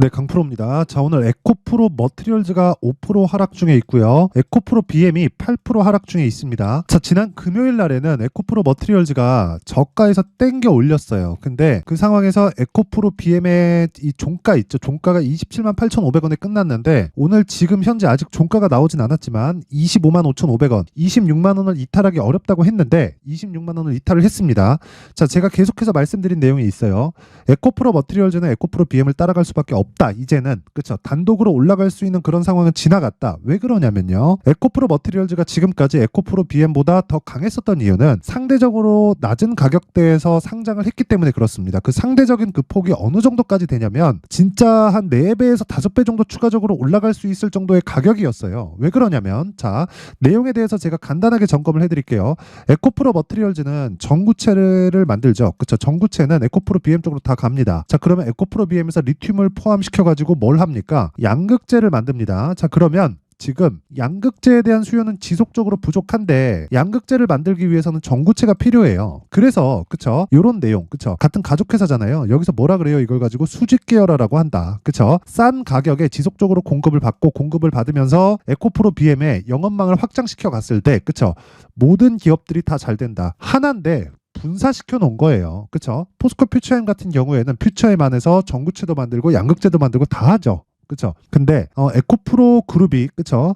네, 강프로입니다. 자, 오늘 에코프로 머티리얼즈가 5% 하락 중에 있고요. 에코프로 BM이 8% 하락 중에 있습니다. 자, 지난 금요일 날에는 에코프로 머티리얼즈가 저가에서 땡겨 올렸어요. 근데 그 상황에서 에코프로 BM의 이 종가 있죠. 종가가 27만 8,500원에 끝났는데 오늘 지금 현재 아직 종가가 나오진 않았지만 25만 5,500원, 26만 원을 이탈하기 어렵다고 했는데 26만 원을 이탈을 했습니다. 자, 제가 계속해서 말씀드린 내용이 있어요. 에코프로 머티리얼즈는 에코프로 BM을 따라갈 수밖에 없다. 이제는 그쵸, 단독으로 올라갈 수 있는 그런 상황은 지나갔다. 왜 그러냐면요, 에코프로 머티리얼즈가 지금까지 에코프로 BM보다 더 강했었던 이유는 상대적으로 낮은 가격대에서 상장을 했기 때문에 그렇습니다. 그 상대적인 그 폭이 어느 정도까지 되냐면 진짜 한 4배에서 5배 정도 추가적으로 올라갈 수 있을 정도의 가격이었어요. 왜 그러냐면, 자, 내용에 대해서 제가 간단하게 점검을 해드릴게요. 에코프로 머티리얼즈는 전구체를 만들죠. 그쵸, 전구체는 에코프로 BM 쪽으로 다 갑니다. 자, 그러면 에코프로 BM에서 리튬을 포함시켜가지고 뭘 합니까? 양극재를 만듭니다. 자, 그러면 지금 양극재에 대한 수요는 지속적으로 부족한데 양극재를 만들기 위해서는 전구체가 필요해요. 그래서 그쵸, 요런 내용, 그쵸, 같은 가족회사잖아요. 여기서 뭐라 그래요? 이걸 가지고 수직 계열화라고 한다. 그쵸, 싼 가격에 지속적으로 공급을 받고 공급을 받으면서 에코프로 BM의 영업망을 확장시켜 갔을 때, 그쵸, 모든 기업들이 다 잘 된다. 하나인데 분사시켜 놓은 거예요. 그쵸? 포스코 퓨처엠 같은 경우에는 퓨처엠 안에서 전구체도 만들고 양극재도 만들고 다 하죠. 그쵸? 근데 에코프로 그룹이, 그쵸,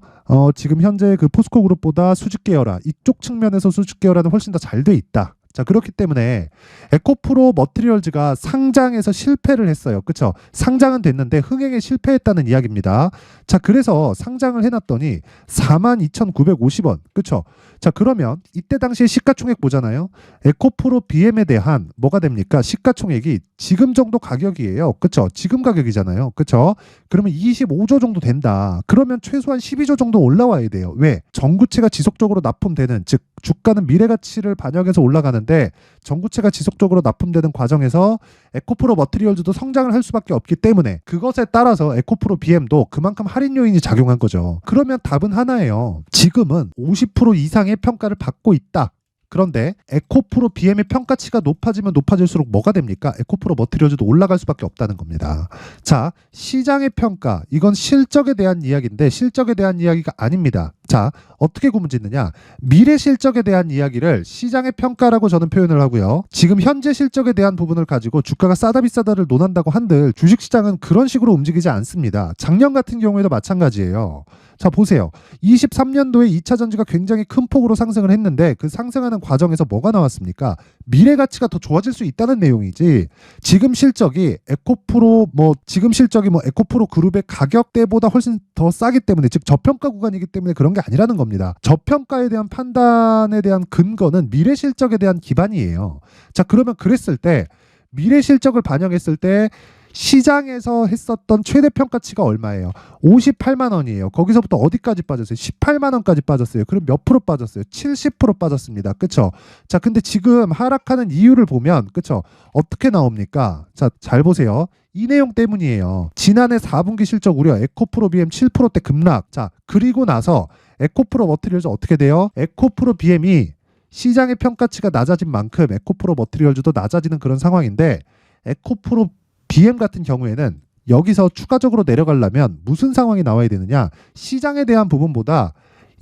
지금 현재 그 포스코 그룹보다 수직 계열화, 이쪽 측면에서 수직 계열화는 훨씬 더 잘 돼 있다. 자, 그렇기 때문에 에코프로 머티리얼즈가 상장에서 실패를 했어요. 그쵸? 상장은 됐는데 흥행에 실패했다는 이야기입니다. 자, 그래서 상장을 해놨더니 42,950원. 그쵸? 자, 그러면 이때 당시에 시가총액 보잖아요. 에코프로 BM에 대한 뭐가 됩니까? 시가총액이 지금 정도 가격이에요. 그쵸? 지금 가격이잖아요. 그쵸? 그러면 25조 정도 된다. 그러면 최소한 12조 정도 올라와야 돼요. 왜? 전구체가 지속적으로 납품되는, 즉 주가는 미래가치를 반영해서 올라가는데 전구체가 지속적으로 납품되는 과정에서 에코프로 머티리얼즈도 성장을 할 수밖에 없기 때문에 그것에 따라서 에코프로 BM도 그만큼 할인 요인이 작용한 거죠. 그러면 답은 하나예요. 지금은 50% 이상의 평가를 받고 있다. 그런데 에코프로 BM의 평가치가 높아지면 높아질수록 뭐가 됩니까? 에코프로 머티리얼즈도 올라갈 수밖에 없다는 겁니다. 자, 시장의 평가, 이건 실적에 대한 이야기인데 실적에 대한 이야기가 아닙니다. 자, 어떻게 구분짓느냐? 미래 실적에 대한 이야기를 시장의 평가라고 저는 표현을 하고요. 지금 현재 실적에 대한 부분을 가지고 주가가 싸다 비싸다를 논한다고 한들 주식시장은 그런 식으로 움직이지 않습니다. 작년 같은 경우에도 마찬가지예요. 자, 보세요. 23년도에 2차 전지가 굉장히 큰 폭으로 상승을 했는데 그 상승하는 과정에서 뭐가 나왔습니까? 미래 가치가 더 좋아질 수 있다는 내용이지, 지금 실적이 에코프로 에코프로 그룹의 가격대보다 훨씬 더 싸기 때문에, 즉 저평가 구간이기 때문에 그런 게 아니라는 겁니다. 저평가에 대한 판단에 대한 근거는 미래 실적에 대한 기반이에요. 자, 그러면 그랬을 때 미래 실적을 반영했을 때 시장에서 했었던 최대 평가치가 얼마예요? 58만 원이에요. 거기서부터 어디까지 빠졌어요? 18만 원까지 빠졌어요. 그럼 몇 프로 빠졌어요? 70% 빠졌습니다. 그쵸? 자, 근데 지금 하락하는 이유를 보면, 그쵸, 어떻게 나옵니까? 자, 잘 보세요. 이 내용 때문이에요. 지난해 4분기 실적 우려 에코프로 BM 7%대 급락. 자, 그리고 나서 에코프로 머티리얼즈 어떻게 돼요? 에코프로 BM이 시장의 평가치가 낮아진 만큼 에코프로 머티리얼즈도 낮아지는 그런 상황인데, 에코프로 BM 같은 경우에는 여기서 추가적으로 내려가려면 무슨 상황이 나와야 되느냐? 시장에 대한 부분보다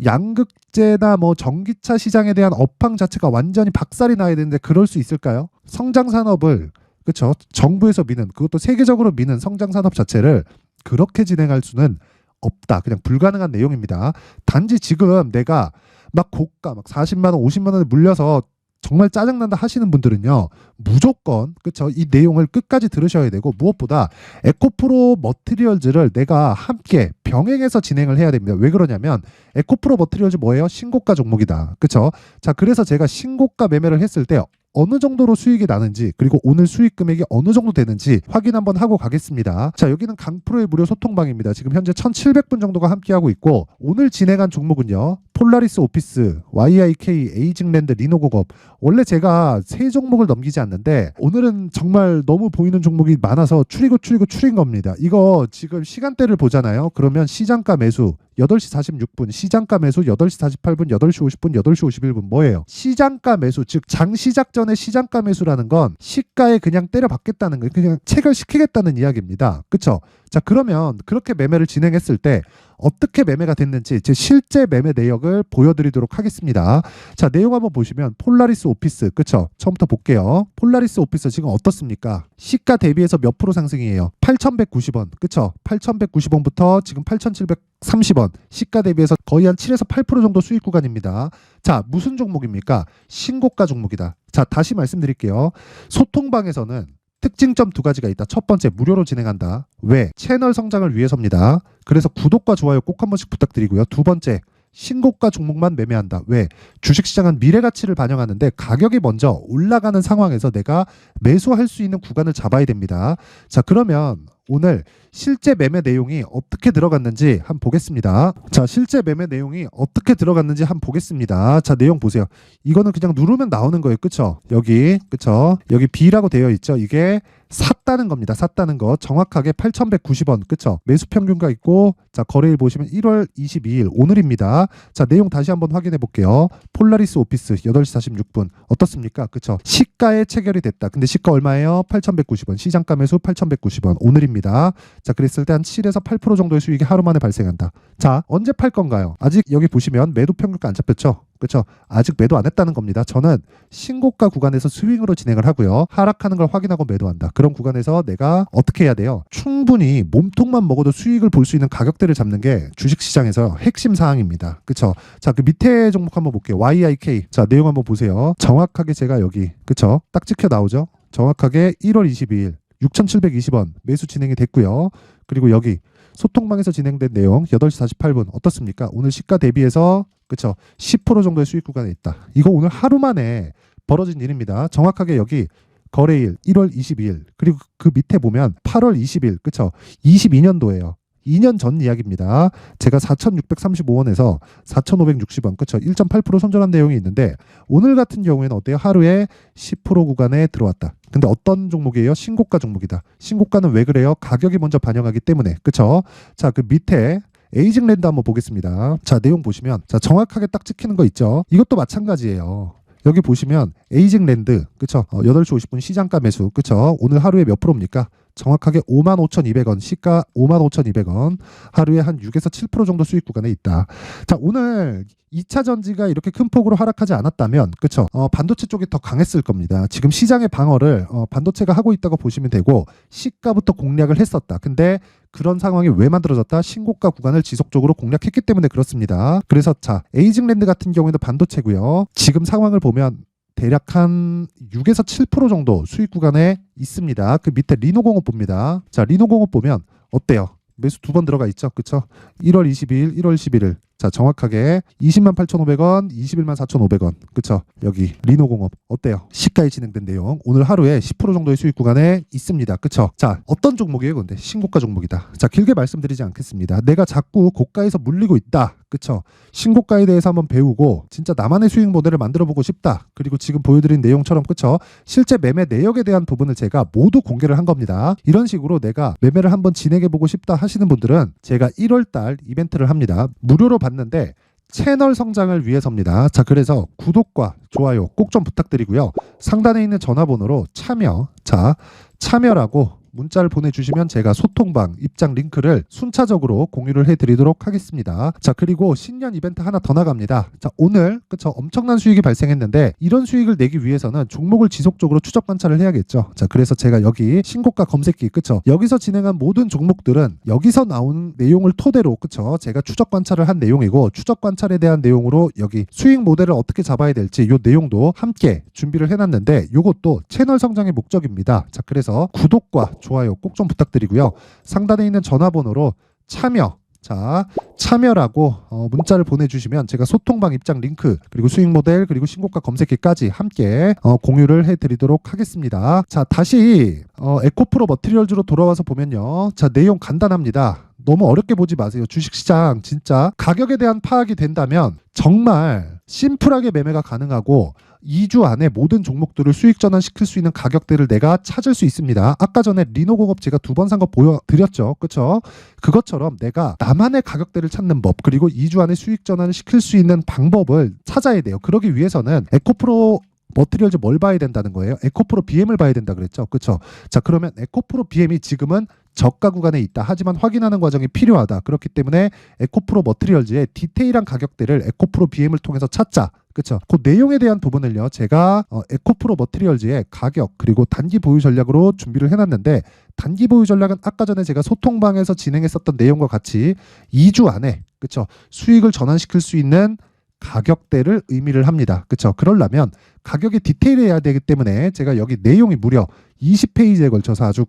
양극재나 뭐 전기차 시장에 대한 업황 자체가 완전히 박살이 나야 되는데 그럴 수 있을까요? 성장 산업을, 그렇죠, 정부에서 미는, 그것도 세계적으로 미는 성장 산업 자체를 그렇게 진행할 수는 없다. 그냥 불가능한 내용입니다. 단지 지금 내가 막 고가 막 40만 원, 50만 원에 물려서 정말 짜증난다 하시는 분들은요, 무조건, 그쵸, 이 내용을 끝까지 들으셔야 되고, 무엇보다 에코프로 머티리얼즈를 내가 함께 병행해서 진행을 해야 됩니다. 왜 그러냐면 에코프로 머티리얼즈 뭐예요? 신고가 종목이다. 그쵸? 자, 그래서 제가 신고가 매매를 했을 때 어느 정도로 수익이 나는지, 그리고 오늘 수익 금액이 어느 정도 되는지 확인 한번 하고 가겠습니다. 자, 여기는 강프로의 무료 소통방입니다. 지금 현재 1700분 정도가 함께하고 있고, 오늘 진행한 종목은요, 폴라리스 오피스, YIK, 에이징랜드, 리노공업. 원래 제가 세 종목을 넘기지 않는데 오늘은 정말 너무 보이는 종목이 많아서 추린 겁니다. 이거 지금 시간대를 보잖아요. 그러면 시장가 매수 8시 46분, 시장가 매수 8시 48분, 8시 50분, 8시 51분 뭐예요? 시장가 매수, 즉 장 시작 전에 시장가 매수라는 건 시가에 그냥 때려 박겠다는 거예요. 그냥 체결시키겠다는 이야기입니다. 그쵸? 자, 그러면 그렇게 매매를 진행했을 때 어떻게 매매가 됐는지 제 실제 매매 내역을 보여드리도록 하겠습니다. 자, 내용 한번 보시면 폴라리스 오피스, 그쵸? 처음부터 볼게요. 폴라리스 오피스 지금 어떻습니까? 시가 대비해서 몇 프로 상승이에요? 8,190원, 그쵸? 8,190원부터 지금 8,730원, 시가 대비해서 거의 한 7에서 8% 정도 수익 구간입니다. 자, 무슨 종목입니까? 신고가 종목이다. 자, 다시 말씀드릴게요. 소통방에서는 특징점 두 가지가 있다. 첫 번째, 무료로 진행한다. 왜? 채널 성장을 위해서입니다. 그래서 구독과 좋아요 꼭 한 번씩 부탁드리고요. 두 번째, 신고가 종목만 매매한다. 왜? 주식시장은 미래 가치를 반영하는데 가격이 먼저 올라가는 상황에서 내가 매수할 수 있는 구간을 잡아야 됩니다. 자, 그러면 오늘 실제 매매 내용이 어떻게 들어갔는지 한번 보겠습니다. 자, 실제 매매 내용이 어떻게 들어갔는지 한번 보겠습니다. 자, 내용 보세요. 이거는 그냥 누르면 나오는 거예요. 그쵸? 여기, 그쵸? 여기 B라고 되어 있죠? 이게 샀다는 겁니다. 샀다는 거. 정확하게 8,190원. 그쵸? 매수 평균가 있고, 자, 거래일 보시면 1월 22일, 오늘입니다. 자, 내용 다시 한번 확인해 볼게요. 폴라리스 오피스 8시 46분. 어떻습니까? 그쵸? 시가에 체결이 됐다. 근데 시가 얼마예요? 8,190원. 시장가 매수 8,190원. 오늘입니다. 자, 그랬을 때 한 7에서 8% 정도의 수익이 하루 만에 발생한다. 자, 언제 팔 건가요? 아직 여기 보시면 매도 평균가 안 잡혔죠? 그렇죠? 아직 매도 안 했다는 겁니다. 저는 신고가 구간에서 스윙으로 진행을 하고요. 하락하는 걸 확인하고 매도한다. 그런 구간에서 내가 어떻게 해야 돼요? 충분히 몸통만 먹어도 수익을 볼 수 있는 가격대를 잡는 게 주식시장에서 핵심 사항입니다. 그렇죠? 자, 그 밑에 종목 한번 볼게요. YIK. 자, 내용 한번 보세요. 정확하게 제가 여기, 그렇죠? 딱 찍혀 나오죠? 정확하게 1월 22일 6,720원 매수 진행이 됐고요. 그리고 여기 소통방에서 진행된 내용 8시 48분 어떻습니까? 오늘 시가 대비해서 그쵸? 10% 정도의 수익 구간에 있다. 이거 오늘 하루 만에 벌어진 일입니다. 정확하게 여기 거래일 1월 22일 그리고 그 밑에 보면 8월 20일 그쵸? 22년도예요. 2년 전 이야기입니다. 제가 4,635원에서 4,560원, 그쵸? 1.8% 손절한 내용이 있는데 오늘 같은 경우에는 어때요? 하루에 10% 구간에 들어왔다. 근데 어떤 종목이에요? 신고가 종목이다. 신고가는 왜 그래요? 가격이 먼저 반영하기 때문에, 그쵸? 자, 그 밑에 에이징랜드 한번 보겠습니다. 자, 내용 보시면 자, 정확하게 딱 찍히는 거 있죠? 이것도 마찬가지예요. 여기 보시면 에이징랜드, 그쵸? 8시 50분 시장가 매수, 그쵸? 오늘 하루에 몇 프로입니까? 정확하게 55,200원, 시가 55,200원, 하루에 한 6에서 7% 정도 수익 구간에 있다. 자, 오늘 2차 전지가 이렇게 큰 폭으로 하락하지 않았다면, 그쵸? 반도체 쪽이 더 강했을 겁니다. 지금 시장의 방어를 반도체가 하고 있다고 보시면 되고, 시가부터 공략을 했었다. 근데 그런 상황이 왜 만들어졌다? 신고가 구간을 지속적으로 공략했기 때문에 그렇습니다. 그래서 자, 에이징랜드 같은 경우에는 반도체고요. 지금 상황을 보면 대략 한 6에서 7% 정도 수익 구간에 있습니다. 그 밑에 리노공업 봅니다. 자, 리노공업 보면 어때요? 매수 두 번 들어가 있죠. 그쵸? 1월 22일, 1월 11일. 자, 정확하게 208,500원, 214,500원. 그쵸? 여기 리노공업 어때요? 시가에 진행된 내용. 오늘 하루에 10% 정도의 수익 구간에 있습니다. 그쵸? 자, 어떤 종목이에요? 근데 신고가 종목이다. 자, 길게 말씀드리지 않겠습니다. 내가 자꾸 고가에서 물리고 있다. 그쵸? 신고가에 대해서 한번 배우고 진짜 나만의 수익 모델을 만들어 보고 싶다. 그리고 지금 보여드린 내용처럼 그쵸? 실제 매매 내역에 대한 부분을 제가 모두 공개를 한 겁니다. 이런 식으로 내가 매매를 한번 진행해 보고 싶다 하시는 분들은 제가 1월달 이벤트를 합니다. 무료로 받는데 채널 성장을 위해서입니다. 자, 그래서 구독과 좋아요 꼭 좀 부탁드리고요. 상단에 있는 전화번호로 참여라고 문자를 보내주시면 제가 소통방 입장 링크를 순차적으로 공유를 해드리도록 하겠습니다. 자, 그리고 신년 이벤트 하나 더 나갑니다. 자, 오늘 그쵸? 엄청난 수익이 발생했는데 이런 수익을 내기 위해서는 종목을 지속적으로 추적 관찰을 해야겠죠. 자, 그래서 제가 여기 신고가 검색기 그쵸? 여기서 진행한 모든 종목들은 여기서 나온 내용을 토대로 그쵸? 제가 추적 관찰을 한 내용이고 추적 관찰에 대한 내용으로 여기 수익 모델을 어떻게 잡아야 될지 이 내용도 함께 준비를 해놨는데 이것도 채널 성장의 목적입니다. 자, 그래서 구독과 좋아요 꼭 좀 부탁드리고요. 상단에 있는 전화번호로 참여라고 문자를 보내주시면 제가 소통방 입장 링크 그리고 수익 모델 그리고 신고가 검색기까지 함께 공유를 해드리도록 하겠습니다. 자, 다시 에코프로 머티리얼즈로 돌아와서 보면요. 자, 내용 간단합니다. 너무 어렵게 보지 마세요. 주식시장 진짜 가격에 대한 파악이 된다면 정말 심플하게 매매가 가능하고 2주 안에 모든 종목들을 수익 전환시킬 수 있는 가격대를 내가 찾을 수 있습니다. 아까 전에 리노공업 제가 2번 산 거 보여드렸죠. 그쵸? 그것처럼 내가 나만의 가격대를 찾는 법 그리고 2주 안에 수익 전환을 시킬 수 있는 방법을 찾아야 돼요. 그러기 위해서는 에코프로 머티리얼즈 뭘 봐야 된다는 거예요? 에코프로 BM을 봐야 된다 그랬죠. 그쵸? 자, 그러면 에코프로 BM이 지금은 저가 구간에 있다. 하지만 확인하는 과정이 필요하다. 그렇기 때문에 에코프로 머티리얼즈의 디테일한 가격대를 에코프로 BM을 통해서 찾자. 그쵸? 그 내용에 대한 부분을요, 제가 에코프로 머티리얼즈의 가격 그리고 단기 보유 전략으로 준비를 해놨는데, 단기 보유 전략은 아까 전에 제가 소통방에서 진행했었던 내용과 같이 2주 안에, 그쵸, 수익을 전환시킬 수 있는 가격대를 의미를 합니다. 그쵸? 그러려면 가격이 디테일해야 되기 때문에 제가 여기 내용이 무려 20페이지에 걸쳐서 아주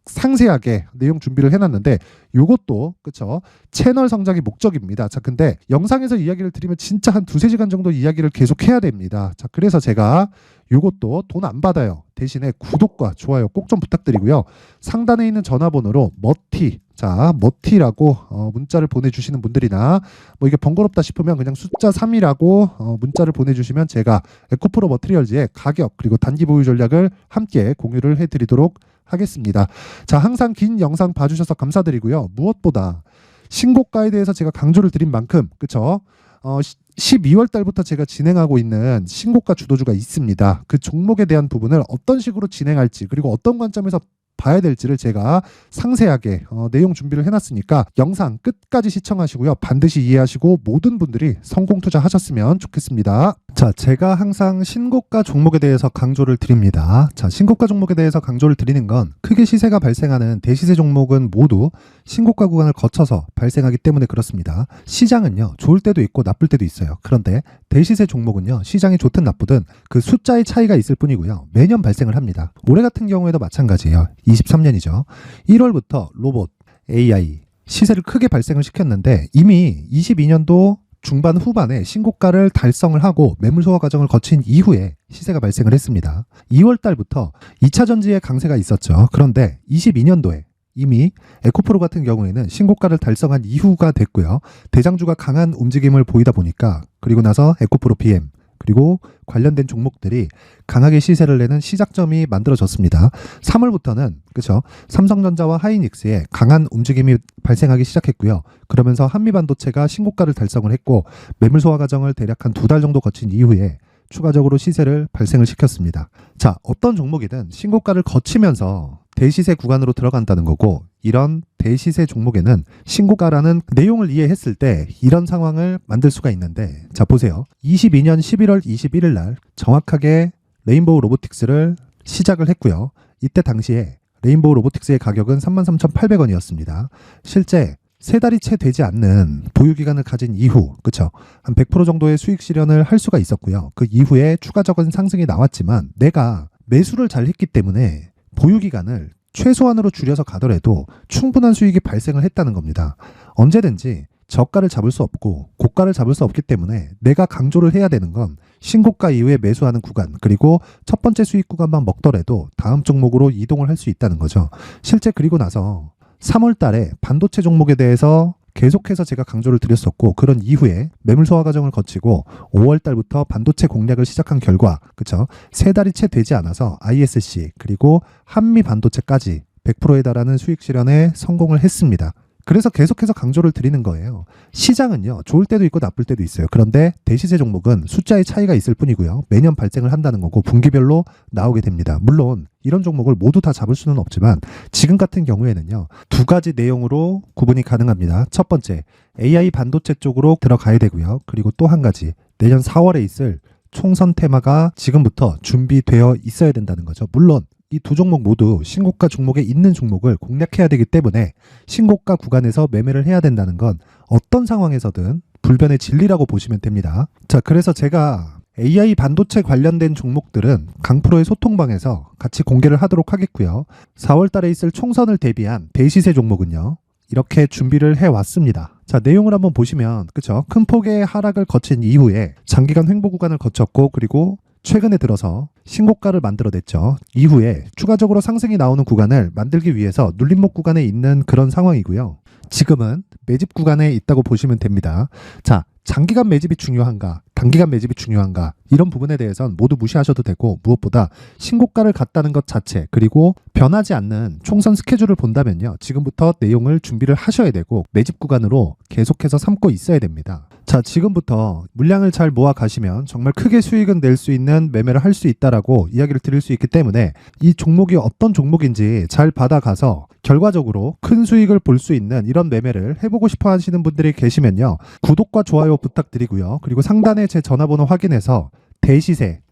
상세하게 내용 준비를 해놨는데, 요것도 그쵸, 채널 성장이 목적입니다. 자, 근데 영상에서 이야기를 드리면 진짜 한 2-3시간 정도 이야기를 계속 해야 됩니다. 자, 그래서 제가 요것도 돈 안 받아요. 대신에 구독과 좋아요 꼭 좀 부탁드리고요. 상단에 있는 전화번호로 머티라고 문자를 보내주시는 분들이나 뭐 이게 번거롭다 싶으면 그냥 숫자 3이라고 문자를 보내주시면 제가 에코프로 머티리얼즈의 가격 그리고 단기 보유 전략을 함께 공유를 해드리도록 하겠습니다. 자, 항상 긴 영상 봐주셔서 감사드리고요. 무엇보다 신고가에 대해서 제가 강조를 드린 만큼, 그쵸? 12월 달부터 제가 진행하고 있는 신고가 주도주가 있습니다. 그 종목에 대한 부분을 어떤 식으로 진행할지, 그리고 어떤 관점에서 봐야 될지를 제가 상세하게 내용 준비를 해놨으니까 영상 끝까지 시청하시고요. 반드시 이해하시고 모든 분들이 성공 투자하셨으면 좋겠습니다. 자, 제가 항상 신고가 종목에 대해서 강조를 드립니다. 자, 신고가 종목에 대해서 강조를 드리는 건 크게 시세가 발생하는 대시세 종목은 모두 신고가 구간을 거쳐서 발생하기 때문에 그렇습니다. 시장은요, 좋을 때도 있고 나쁠 때도 있어요. 그런데 대시세 종목은요, 시장이 좋든 나쁘든 그 숫자의 차이가 있을 뿐이고요. 매년 발생을 합니다. 올해 같은 경우에도 마찬가지예요. 23년이죠. 1월부터 로봇, AI 시세를 크게 발생을 시켰는데 이미 22년도 중반 후반에 신고가를 달성을 하고 매물 소화 과정을 거친 이후에 시세가 발생을 했습니다. 2월 달부터 2차 전지의 강세가 있었죠. 그런데 22년도에 이미 에코프로 같은 경우에는 신고가를 달성한 이후가 됐고요. 대장주가 강한 움직임을 보이다 보니까, 그리고 나서 에코프로 BM 그리고 관련된 종목들이 강하게 시세를 내는 시작점이 만들어졌습니다. 3월부터는 그렇죠, 삼성전자와 하이닉스의 강한 움직임이 발생하기 시작했고요. 그러면서 한미반도체가 신고가를 달성을 했고 매물 소화 과정을 대략 한 2달 정도 거친 이후에 추가적으로 시세를 발생을 시켰습니다. 자, 어떤 종목이든 신고가를 거치면서 대시세 구간으로 들어간다는 거고, 이런 대시세 종목에는 신고가라는 내용을 이해했을 때 이런 상황을 만들 수가 있는데, 자, 보세요. 22년 11월 21일 날 정확하게 레인보우 로보틱스를 시작을 했고요. 이때 당시에 레인보우 로보틱스의 가격은 33,800원이었습니다. 실제 3달이 채 되지 않는 보유기간을 가진 이후, 그쵸, 한 100% 정도의 수익 실현을 할 수가 있었고요. 그 이후에 추가적인 상승이 나왔지만 내가 매수를 잘 했기 때문에 보유기간을 최소한으로 줄여서 가더라도 충분한 수익이 발생을 했다는 겁니다. 언제든지 저가를 잡을 수 없고 고가를 잡을 수 없기 때문에 내가 강조를 해야 되는 건 신고가 이후에 매수하는 구간, 그리고 첫 번째 수익 구간만 먹더라도 다음 종목으로 이동을 할 수 있다는 거죠. 실제 그리고 나서 3월 달에 반도체 종목에 대해서 계속해서 제가 강조를 드렸었고, 그런 이후에 매물 소화 과정을 거치고 5월 달부터 반도체 공략을 시작한 결과, 그쵸, 3달이 채 되지 않아서 ISC 그리고 한미 반도체까지 100%에 달하는 수익 실현에 성공을 했습니다. 그래서 계속해서 강조를 드리는 거예요. 시장은요, 좋을 때도 있고 나쁠 때도 있어요. 그런데 대시세 종목은 숫자의 차이가 있을 뿐이고요. 매년 발생을 한다는 거고 분기별로 나오게 됩니다. 물론 이런 종목을 모두 다 잡을 수는 없지만 지금 같은 경우에는요, 2가지 내용으로 구분이 가능합니다. 첫 번째, AI 반도체 쪽으로 들어가야 되고요. 그리고 또 한 가지, 내년 4월에 있을 총선 테마가 지금부터 준비되어 있어야 된다는 거죠. 물론 이 2종목 모두 신고가 종목에 있는 종목을 공략해야 되기 때문에 신고가 구간에서 매매를 해야 된다는 건 어떤 상황에서든 불변의 진리라고 보시면 됩니다. 자, 그래서 제가 AI 반도체 관련된 종목들은 강프로의 소통방에서 같이 공개를 하도록 하겠고요. 4월 달에 있을 총선을 대비한 대시세 종목은요, 이렇게 준비를 해왔습니다. 자, 내용을 한번 보시면, 그쵸, 큰 폭의 하락을 거친 이후에 장기간 횡보 구간을 거쳤고, 그리고 최근에 들어서 신고가를 만들어냈죠. 이후에 추가적으로 상승이 나오는 구간을 만들기 위해서 눌림목 구간에 있는 그런 상황이고요. 지금은 매집 구간에 있다고 보시면 됩니다. 자, 장기간 매집이 중요한가, 단기간 매집이 중요한가, 이런 부분에 대해선 모두 무시하셔도 되고, 무엇보다 신고가를 갔다는 것 자체, 그리고 변하지 않는 총선 스케줄을 본다면요, 지금부터 내용을 준비를 하셔야 되고 매집 구간으로 계속해서 삼고 있어야 됩니다. 자, 지금부터 물량을 잘 모아 가시면 정말 크게 수익은 낼 수 있는 매매를 할 수 있다라고 이야기를 드릴 수 있기 때문에 이 종목이 어떤 종목인지 잘 받아가서 결과적으로 큰 수익을 볼 수 있는 이런 매매를 해보고 싶어 하시는 분들이 계시면요, 구독과 좋아요 부탁드리고요. 그리고 상단에 제 전화번호 확인해서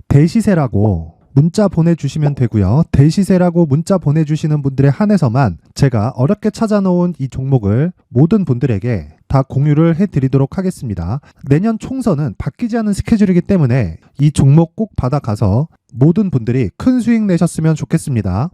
대시세라고 문자 보내주시면 되고요. 대시세라고 문자 보내주시는 분들에 한해서만 제가 어렵게 찾아놓은 이 종목을 모든 분들에게 다 공유를 해드리도록 하겠습니다. 내년 총선은 바뀌지 않은 스케줄이기 때문에 이 종목 꼭 받아가서 모든 분들이 큰 수익 내셨으면 좋겠습니다.